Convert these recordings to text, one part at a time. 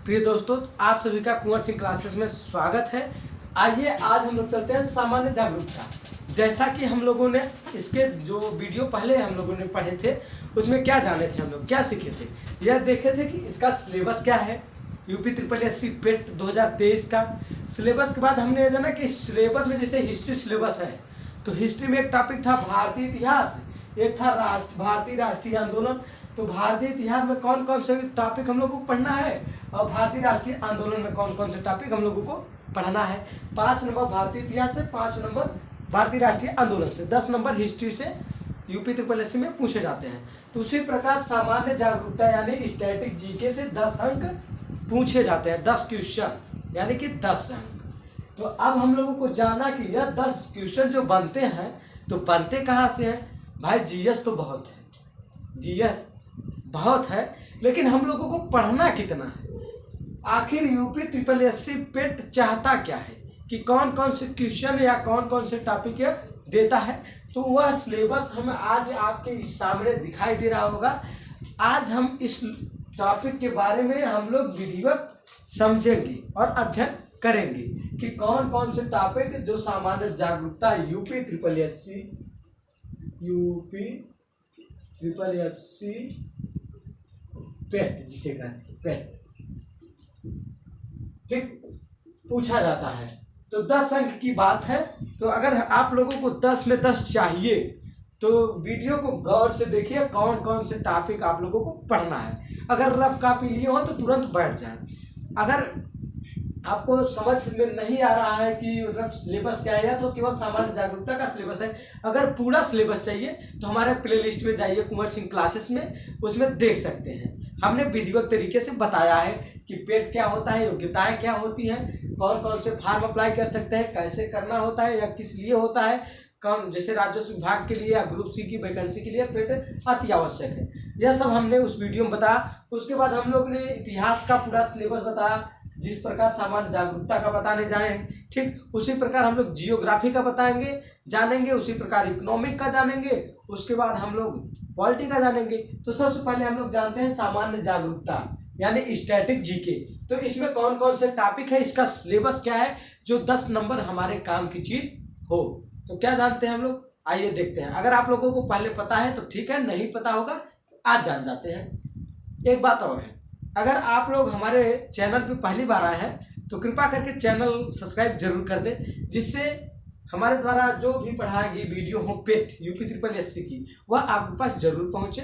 प्रिय दोस्तों, आप सभी का कुंवर सिंह क्लासेस में स्वागत है। आइए आज हम लोग चलते हैं सामान्य जागरूकता। जैसा कि हम लोगों ने इसके जो वीडियो पहले हम लोगों ने पढ़े थे उसमें क्या जाने थे, हम लोग क्या सीखे थे, यह देखे थे कि इसका सिलेबस क्या है। यूपी ट्रिपल एस सी पेट 2023 का सिलेबस के बाद हमने जाना कि सिलेबस में जैसे हिस्ट्री सिलेबस है तो हिस्ट्री में एक टॉपिक था भारतीय इतिहास, एक था भारतीय राष्ट्रीय आंदोलन। तो भारतीय इतिहास में कौन कौन से टॉपिक हम लोगों को पढ़ना है और भारतीय राष्ट्रीय आंदोलन में कौन कौन से टॉपिक हम लोगों को पढ़ना है। 5 नंबर भारतीय इतिहास से, 5 नंबर भारतीय राष्ट्रीय आंदोलन से, 10 नंबर हिस्ट्री से यूपी ट्रिपल एस सी में पूछे जाते हैं। तो उसी प्रकार सामान्य जागरूकता यानी स्टैटिक जीके से 10 अंक पूछे जाते हैं, 10 क्वेश्चन यानी कि 10 अंक। तो अब हम लोगों को जानना कि यह 10 क्वेश्चन जो बनते हैं तो बनते कहाँ से हैं। भाई जीएस तो बहुत है, जीएस बहुत है, लेकिन हम लोगों को पढ़ना कितना है। आखिर यूपी ट्रिपल एस सी पेट चाहता क्या है कि कौन कौन से क्वेश्चन या कौन कौन से टॉपिक देता है। तो वह सिलेबस हमें आज आपके सामने दिखाई दे रहा होगा। आज हम इस टॉपिक के बारे में हम लोग विधिवत समझेंगे और अध्ययन करेंगे कि कौन कौन से टॉपिक जो सामान्य जागरूकता यूपी ट्रिपल एस सी पेट जिसे कहते हैं पेट, ठीक, पूछा जाता है। तो 10 अंक की बात है। तो अगर आप लोगों को 10 में 10 चाहिए तो वीडियो को गौर से देखिए कौन कौन से टॉपिक आप लोगों को पढ़ना है। अगर रफ कॉपी लिए हो तो तुरंत बैठ जाए। अगर आपको समझ में नहीं आ रहा है कि मतलब सिलेबस क्या है तो केवल सामान्य जागरूकता का सिलेबस है। अगर पूरा सिलेबस चाहिए तो हमारे प्लेलिस्ट में जाइए कुंवर सिंह क्लासेस में, उसमें देख सकते हैं। हमने विधिवत तरीके से बताया है कि पेट क्या होता है, योग्यताएं क्या होती हैं, कौन कौन से फॉर्म अप्लाई कर सकते हैं, कैसे करना होता है या किस लिए होता है, कौन जैसे राजस्व विभाग के लिए या ग्रुप सी की वैकेंसी के लिए पेट अति आवश्यक है। यह सब हमने उस वीडियो में बताया। उसके बाद हम लोग ने इतिहास का पूरा सिलेबस बताया, जिस प्रकार सामान्य जागरूकता का बताने जाए हैं, ठीक उसी प्रकार हम लोग जियोग्राफी का बताएंगे जानेंगे, उसी प्रकार इकोनॉमिक का जानेंगे, उसके बाद हम लोग पॉलिटी का जानेंगे। तो सबसे पहले हम लोग जानते हैं सामान्य जागरूकता यानी स्टैटिक जीके। तो इसमें कौन कौन से टॉपिक है, इसका सिलेबस क्या है जो 10 नंबर हमारे काम की चीज हो। तो क्या जानते हैं हम लोग, आइए देखते हैं। अगर आप लोगों को पहले पता है तो ठीक है, नहीं पता होगा आज जान जाते हैं। एक बात और है, अगर आप लोग हमारे चैनल पे पहली बार आए हैं तो कृपया करके चैनल सब्सक्राइब जरूर कर दें, जिससे हमारे द्वारा जो भी पढ़ाई गई वीडियो हो पेट यूपी ट्रिपल एस सी की वह आपके पास जरूर पहुंचे,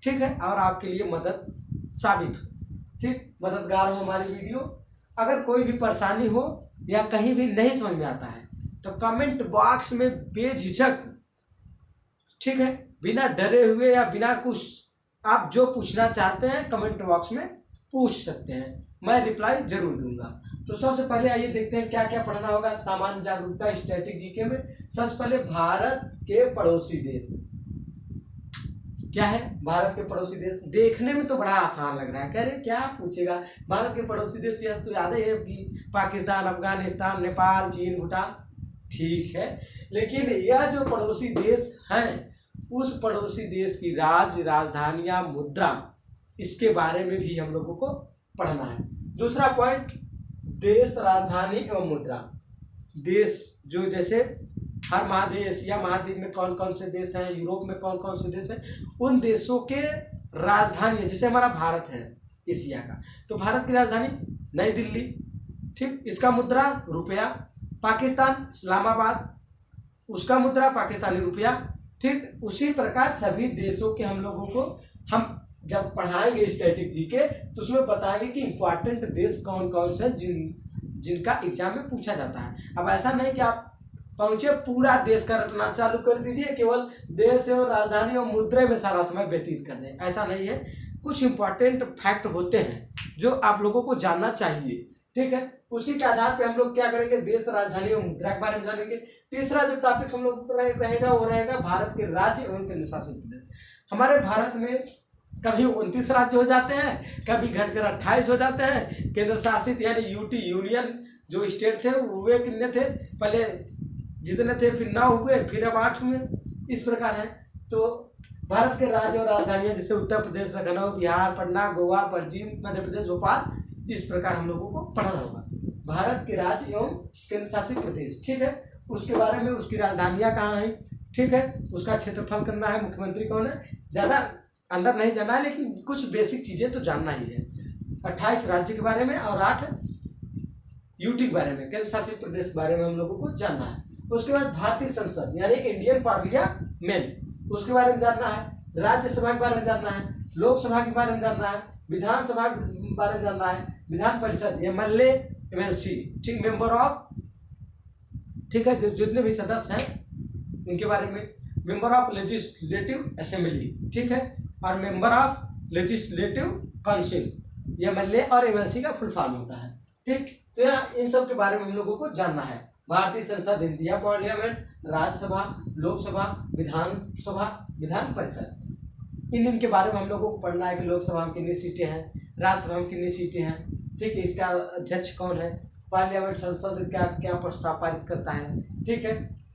ठीक है, और आपके लिए मदद साबित हो, ठीक, मददगार हो हमारी वीडियो। अगर कोई भी परेशानी हो या कहीं भी नहीं समझ में आता है तो कमेंट बॉक्स में बेझिझक, ठीक है, बिना डरे हुए या बिना कुछ आप जो पूछना चाहते हैं कमेंट बॉक्स में पूछ सकते हैं, मैं रिप्लाई जरूर दूंगा। तो सबसे पहले आइए देखते हैं क्या क्या पढ़ना होगा सामान्य जागरूकता स्टैटिक जीके में। सबसे पहले भारत के पड़ोसी देश क्या है। भारत के पड़ोसी देश देखने में तो बड़ा आसान लग रहा है, कह रहे क्या पूछेगा भारत के पड़ोसी देश, यह तो याद है कि पाकिस्तान, अफगानिस्तान, नेपाल, चीन, भूटान, ठीक है। लेकिन यह जो पड़ोसी देश हैं उस पड़ोसी देश की राजधानियां, मुद्रा, इसके बारे में भी हम लोगों को पढ़ना है। दूसरा पॉइंट, देश, राजधानी एवं मुद्रा। देश जो जैसे हर महादेश, एशिया महाद्वीप में कौन कौन से देश हैं, यूरोप में कौन कौन से देश हैं, उन देशों के राजधानी, जैसे हमारा भारत है एशिया का, तो भारत की राजधानी नई दिल्ली, ठीक, इसका मुद्रा रुपया। पाकिस्तान इस्लामाबाद, उसका मुद्रा पाकिस्तानी रुपया, ठीक। उसी प्रकार सभी देशों के हम लोगों को हम जब पढ़ाएंगे स्टैटिक जीके तो उसमें बताएंगे कि इंपॉर्टेंट देश कौन कौन से जिनका एग्जाम में पूछा जाता है। अब ऐसा नहीं कि आप पहुंचे पूरा देश का रटना चालू कर दीजिए, केवल देश और राजधानी और मुद्रा में सारा समय व्यतीत कर दें, ऐसा नहीं है। कुछ इंपॉर्टेंट फैक्ट होते हैं जो आप लोगों को जानना चाहिए, ठीक है। उसी के आधार पे हम लोग क्या करेंगे, देश, राजधानी और मुद्रा के बारे में जानेंगे। तीसरा जो टॉपिक हम लोग रहेगा वो रहेगा भारत के राज्य एवं केंद्र शासित प्रदेश। हमारे भारत में कभी 29 राज्य हो जाते हैं, कभी घटकर 28 हो जाते हैं। केंद्र शासित यानी यूटी, यूनियन जो स्टेट थे वे कितने थे, पहले जितने थे फिर 9 हुए, फिर अब 8 हुए, इस प्रकार है। तो भारत के राज्य और राजधानियां जैसे उत्तर प्रदेश, लखनऊ, बिहार, पटना, गोवा, पणजी, मध्य प्रदेश, भोपाल, इस प्रकार हम लोगों को पढ़ना होगा। भारत के राज्य एवं केंद्र शासित प्रदेश, ठीक है, उसके बारे में, उसकी राजधानियाँ कहाँ हैं, ठीक है, उसका क्षेत्रफल करना है, मुख्यमंत्री कौन है, ज़्यादा अंदर नहीं जाना है, लेकिन कुछ बेसिक चीज़ें तो जानना ही है। 28 राज्य के बारे में और 8 यूटी के बारे में, केंद्र शासित प्रदेश के बारे में हम लोगों को जानना है। उसके बाद भारतीय संसद यानी इंडियन पार्लियामेंट, उसके बारे में जानना है। राज्यसभा के बारे में जानना है, लोकसभा के बारे में जानना है, विधानसभा के बारे में जानना है, विधान परिषद एमएलए एमएलसी, ठीक, मेंबर ऑफ, ठीक है, जो जितने भी सदस्य हैं इनके बारे में, मेंबर ऑफ लेजिस्लेटिव असेंबली, ठीक है, और member of legislative council, MLA और एमएलसी का फुल फॉर्म होता है, ठीक। तो यहाँ इन सब के बारे में हम लोगों को जानना है। भारतीय संसद, इंडिया पार्लियामेंट, राज्यसभा, लोकसभा, विधानसभा, विधान परिषद, इनके बारे में हम लोगों को पढ़ना है कि लोकसभा में कितनी सीटें हैं, राज्यसभा में कितनी सीटें हैं, ठीक है, इसका अध्यक्ष कौन है, पार्लियामेंट संसद क्या क्या प्रस्ताव पारित करता है, ठीक है,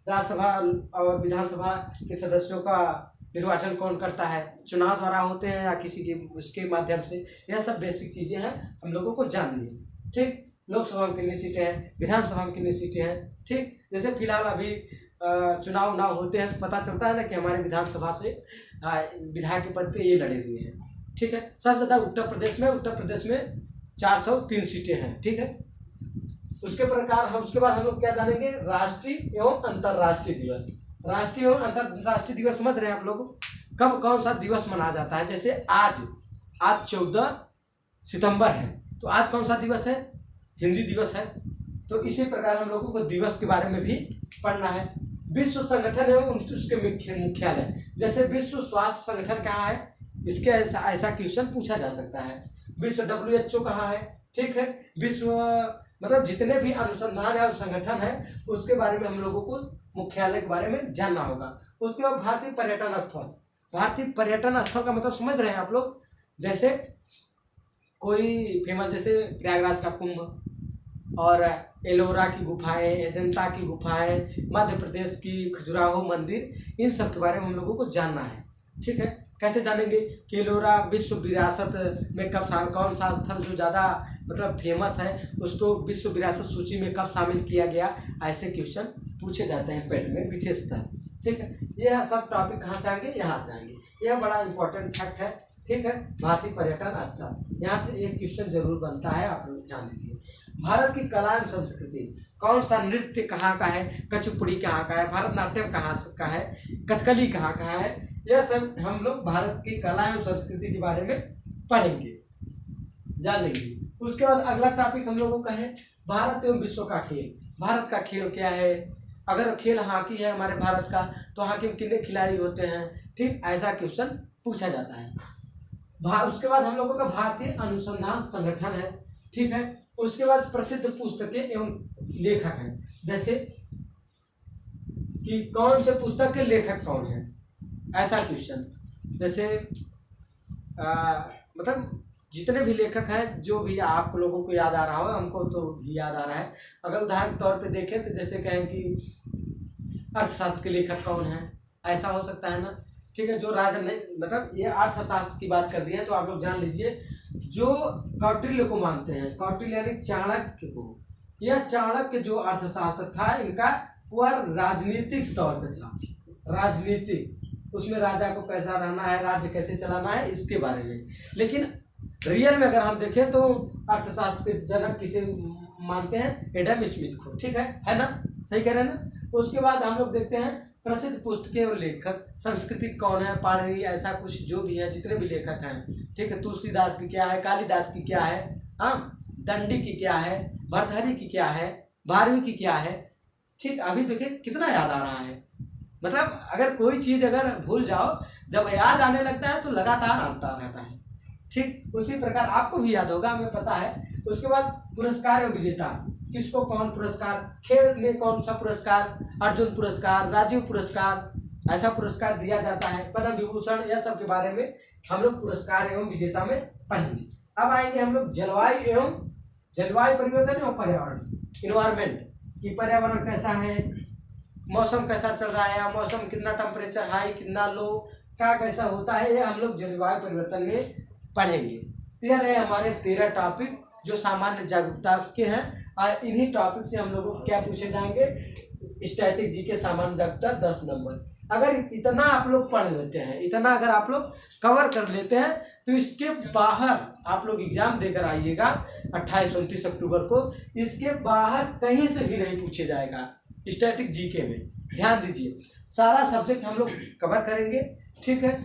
राज्यसभा और विधानसभा के सदस्यों का निर्वाचन कौन करता है, चुनाव द्वारा होते हैं या किसी के उसके माध्यम से, यह सब बेसिक चीज़ें हैं हम लोगों को जाननी है, ठीक। लोकसभा में कितनी सीटें हैं, विधानसभा में कितनी सीटें हैं, ठीक। जैसे फिलहाल अभी चुनाव उनाव होते हैं तो पता चलता है ना कि हमारे विधानसभा से विधायक के पद पे ये लड़े हुए हैं, ठीक है। सबसे ज़्यादा उत्तर प्रदेश में 403 सीटें हैं, ठीक है। उसके बाद हम लोग क्या जानेंगे, राष्ट्रीय एवं अंतर्राष्ट्रीय दिवस। राष्ट्रीय एवं अंतर्राष्ट्रीय दिवस समझ रहे हैं आप लोग, कब कौन सा दिवस मनाया जाता है। जैसे आज 14 सितंबर है, तो आज कौन सा दिवस है, हिंदी दिवस है। तो इसी प्रकार हम लोगों को दिवस के बारे में भी पढ़ना है। विश्व संगठन एवं उसके मुख्यालय, जैसे विश्व स्वास्थ्य संगठन कहाँ है, इसके ऐसा क्वेश्चन पूछा जा सकता है। विश्व WHO कहाँ है, ठीक है, विश्व मतलब जितने भी अनुसंधान या संगठन है उसके बारे में हम लोगों को मुख्यालय के बारे में जानना होगा। उसके बाद भारतीय पर्यटन स्थल, भारतीय पर्यटन स्थल का मतलब समझ रहे हैं आप लोग, जैसे कोई फेमस, जैसे प्रयागराज का कुंभ और एलोरा की गुफाएं, अजंता की गुफाएं, मध्य प्रदेश की खजुराहो मंदिर, इन सब के बारे में हम लोगों को जानना है, ठीक है। कैसे जानेंगे कि एलोरा विश्व विरासत में कब कौन सा स्थल जो ज़्यादा मतलब फेमस है उसको विश्व विरासत सूची में कब शामिल किया गया, ऐसे क्वेश्चन पूछे जाते हैं पेट में विशेषतः, ठीक है। यह सब टॉपिक कहाँ से आएंगे, यहाँ से आएंगे, यह बड़ा इंपॉर्टेंट फैक्ट है, ठीक है। भारतीय पर्यटन स्थल, यहाँ से एक क्वेश्चन जरूर बनता है, आप लोग ध्यान दीजिए। भारत की कला एवं संस्कृति, कौन सा नृत्य कहाँ का है, कचपुड़ी कहाँ का है, भरतनाट्यम कहाँ का है, कथकली कहाँ का है, यह सब हम लोग भारत की कला एवं संस्कृति के बारे में पढ़ेंगे, जानेंगे। उसके बाद अगला टॉपिक हम लोगों का है भारत एवं विश्व का खेल। भारत का खेल क्या है, अगर खेल हॉकी है हमारे भारत का तो हॉकी में कितने खिलाड़ी होते हैं, ठीक, ऐसा क्वेश्चन पूछा जाता है। उसके बाद हम लोगों का भारतीय अनुसंधान संगठन है, ठीक है। उसके बाद प्रसिद्ध पुस्तकें एवं लेखक हैं, जैसे कि कौन से पुस्तक के लेखक कौन है, ऐसा क्वेश्चन। जैसे मतलब जितने भी लेखक हैं, जो भी आप लोगों को याद आ रहा हो, हमको तो भी याद आ रहा है। अगर उदाहरण के तौर पे देखें तो जैसे कहें कि अर्थशास्त्र के लेखक कौन है, ऐसा हो सकता है ना, ठीक है। जो राजा ने मतलब ये अर्थशास्त्र की बात कर दी है तो आप लोग जान लीजिए, जो कौटिल्य को मानते हैं, कौटिल्य यानी चाणक्य को, यह चाणक्य जो अर्थशास्त्र था इनका वह राजनीतिक तौर पे था, राजनीतिक, उसमें राजा को कैसा रहना है, राज्य कैसे चलाना है, इसके बारे में। लेकिन रियल में अगर हम देखें तो अर्थशास्त्र के जनक किसे मानते हैं, एडम स्मिथ को, ठीक है ना, सही कह रहे हैं ना। उसके बाद हम लोग देखते हैं प्रसिद्ध पुस्तकें और लेखक, संस्कृति कौन है, पाणिनि, ऐसा कुछ जो भी है, जितने भी लेखक हैं, ठीक है। तुलसीदास की क्या है, कालिदास की क्या है, हाँ, दंडी की क्या है, भर्तृहरि की क्या है, भारवी की क्या है, ठीक। अभी देखिए कितना याद आ रहा है, मतलब अगर कोई चीज़ अगर भूल जाओ, जब याद आने लगता है तो लगातार आता रहता है, ठीक। उसी प्रकार आपको भी याद होगा, हमें पता है। उसके बाद पुरस्कार एवं विजेता, किसको कौन पुरस्कार, खेल में कौन सा पुरस्कार, अर्जुन पुरस्कार, राजीव पुरस्कार, ऐसा पुरस्कार दिया जाता है, पद्म विभूषण, यह सब के बारे में हम लोग पुरस्कार एवं विजेता में पढ़ेंगे। अब आएंगे हम लोग जलवायु परिवर्तन और पर्यावरण, इन्वायरमेंट, कि पर्यावरण कैसा है, मौसम कैसा चल रहा है, मौसम कितना टेम्परेचर हाई कितना लो, क्या कैसा होता है, ये हम लोग जलवायु परिवर्तन में पढ़ेंगे। 13 है हमारे 13 टॉपिक जो सामान्य जागरूकता के हैं, और इन्हीं टॉपिक से हम लोगों को क्या पूछे जाएंगे, स्टैटिक जीके सामान्य जागरूकता 10 नंबर। अगर इतना आप लोग पढ़ लेते हैं, इतना अगर आप लोग कवर कर लेते हैं, तो इसके बाहर आप लोग एग्जाम देकर आइएगा 28-29 अक्टूबर को, इसके बाहर कहीं से भी नहीं पूछे जाएगा स्टैटिक जीके में। ध्यान दीजिए, सारा सब्जेक्ट हम लोग कवर करेंगे, ठीक है।